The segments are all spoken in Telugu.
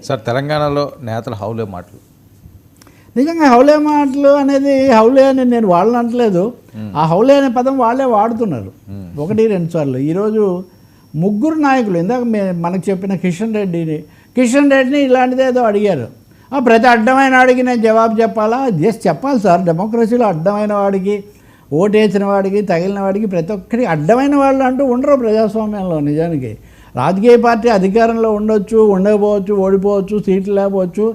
సార్ తెలంగాణలో నేతల హౌలే మాటలు నిజంగా హౌలే మాటలు అనేది హౌలే అని నేను వాళ్ళని అనట్లేదు. ఆ హౌలే అనే పదం వాళ్ళే వాడుతున్నారు 1-2 సార్లు. ఈరోజు ముగ్గురు నాయకులు ఇందాక మనకు చెప్పిన కిషన్ రెడ్డిని ఇలాంటిది ఏదో అడిగారు. ప్రతి అడ్డమైన వాడికి నేను జవాబు చెప్పాలా? జస్ట్ చెప్పాలి సార్. డెమోక్రసీలో అడ్డమైన వాడికి, ఓటేసిన వాడికి, తగిలిన వాడికి, ప్రతి ఒక్కరికి అడ్డమైన వాళ్ళు అంటూ ఉండరు ప్రజాస్వామ్యంలో. నిజానికి రాజకీయ పార్టీ అధికారంలో ఉండొచ్చు, ఉండకపోవచ్చు, ఓడిపోవచ్చు, సీట్లు లేకపోవచ్చు.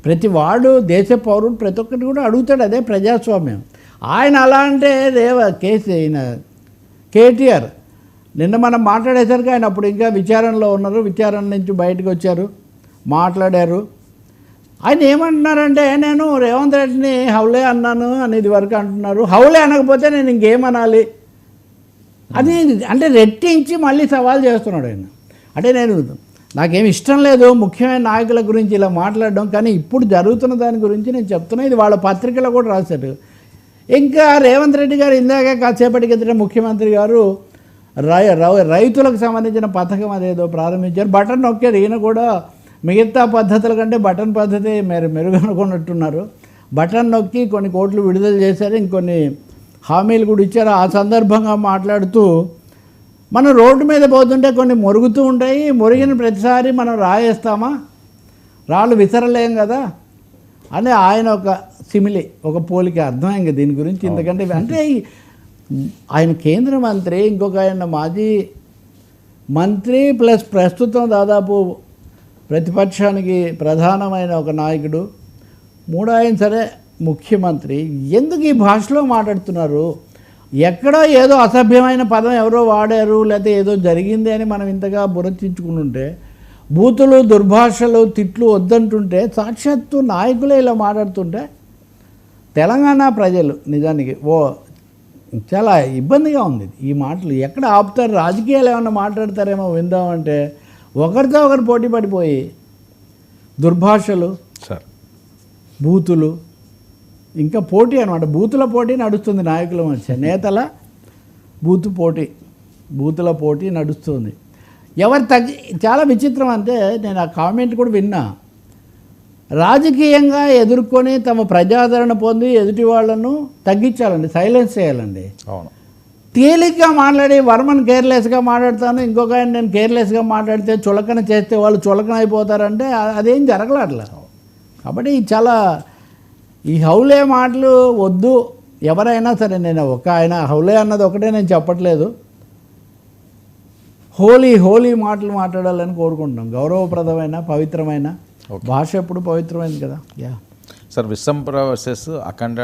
ప్రతి వాడు దేశ పౌరుడు ప్రతి ఒక్కటి కూడా అడుగుతాడు. అదే ప్రజాస్వామ్యం. ఆయన అలా అంటే కేటీఆర్ నిన్న మనం మాట్లాడేసరికి ఆయన అప్పుడు ఇంకా విచారణలో ఉన్నారు. విచారణ నుంచి బయటకు వచ్చారు, మాట్లాడారు. ఆయన ఏమంటున్నారంటే నేను రేవంత్ రెడ్డిని హౌలే అన్నాను అనేది వరకు అంటున్నారు. హౌలే అనకపోతే నేను ఇంకేమనాలి అది అంటే రెట్టించి మళ్ళీ సవాల్ చేస్తున్నాడు ఆయన. అంటే నాకేమి ఇష్టం లేదు ముఖ్యమైన నాయకుల గురించి ఇలా మాట్లాడడం, కానీ ఇప్పుడు జరుగుతున్న దాని గురించి నేను చెప్తున్నా. ఇది వాళ్ళ పత్రికలో కూడా రాశారు. ఇంకా రేవంత్ రెడ్డి గారు ఇందాక కాసేపటి కిందట ముఖ్యమంత్రి గారు రైతులకు సంబంధించిన పథకం అదేదో ప్రారంభించారు. బటన్ నొక్కారు. ఈయన కూడా మిగతా పద్ధతుల కంటే బటన్ పద్ధతి మెరుగనుకున్నట్టున్నారు. బటన్ నొక్కి కొన్ని కోట్లు విడుదల చేశారు, ఇంకొన్ని హామీలు కూడా ఇచ్చారు. ఆ సందర్భంగా మాట్లాడుతూ మనం రోడ్డు మీద పోతుంటే కొన్ని మొరుగుతూ ఉంటాయి, మొరిగిన ప్రతిసారి మనం రాయేస్తామా, రాళ్ళు విసరలేం కదా అని ఆయన ఒక సిమిలి, ఒక పోలిక అర్థమైంది దీని గురించి. ఎందుకంటే అంటే ఆయన కేంద్ర మంత్రి, ఇంకొక ఆయన మాజీ మంత్రి, ప్లస్ ప్రస్తుతం దాదాపు ప్రతిపక్షానికి ప్రధానమైన ఒక నాయకుడు, ఆయన సరే ముఖ్యమంత్రి. ఎందుకు ఈ భాషలో మాట్లాడుతున్నారు? ఎక్కడో ఏదో అసభ్యమైన పదం ఎవరో వాడారు, లేకపోతే ఏదో జరిగింది అని మనం ఇంతగా బురచించుకుంటుంటే, బూతులు, దుర్భాషలు, తిట్లు వద్దంటుంటే, సాక్షాత్తు నాయకులే ఇలా మాట్లాడుతుంటే తెలంగాణ ప్రజలు నిజానికి చాలా ఇబ్బందిగా ఉంది. ఈ మాటలు ఎక్కడ ఆపుతారు? రాజకీయాలు ఏమన్నా మాట్లాడతారేమో విందామంటే ఒకరితో ఒకరు పోటీ పడిపోయి దుర్భాషలు, బూతులు, ఇంకా పోటీ అనమాట. బూతుల పోటీ నడుస్తుంది నాయకుల మధ్య. నేతల బూతుల పోటీ నడుస్తుంది. చాలా విచిత్రం అంటే నేను ఆ కామెంట్ కూడా విన్నా. రాజకీయంగా ఎదుర్కొని తమ ప్రజాదరణ పొంది ఎదుటి వాళ్ళను తగ్గించాలండి, సైలెన్స్ చేయాలండి. అవును. తేలిగ్గా మాట్లాడి వర్మన్ కేర్లెస్గా మాట్లాడతాను, ఇంకొక ఆయన నేను కేర్లెస్గా మాట్లాడితే చులకన చేస్తే వాళ్ళు చులకన అయిపోతారంటే అదేం జరగలట్లా. కాబట్టి చాలా ఈ హౌలే మాటలు వద్దు. ఎవరైనా సరే, నేను ఆయన హౌలే అన్నది ఒకటే నేను చెప్పట్లేదు, హోలీ మాటలు మాట్లాడాలని కోరుకుంటున్నాం. గౌరవప్రదమైన, పవిత్రమైన భాష ఎప్పుడు పవిత్రమైంది కదా. సార్ విశ్వంబర వర్సెస్ అఖండ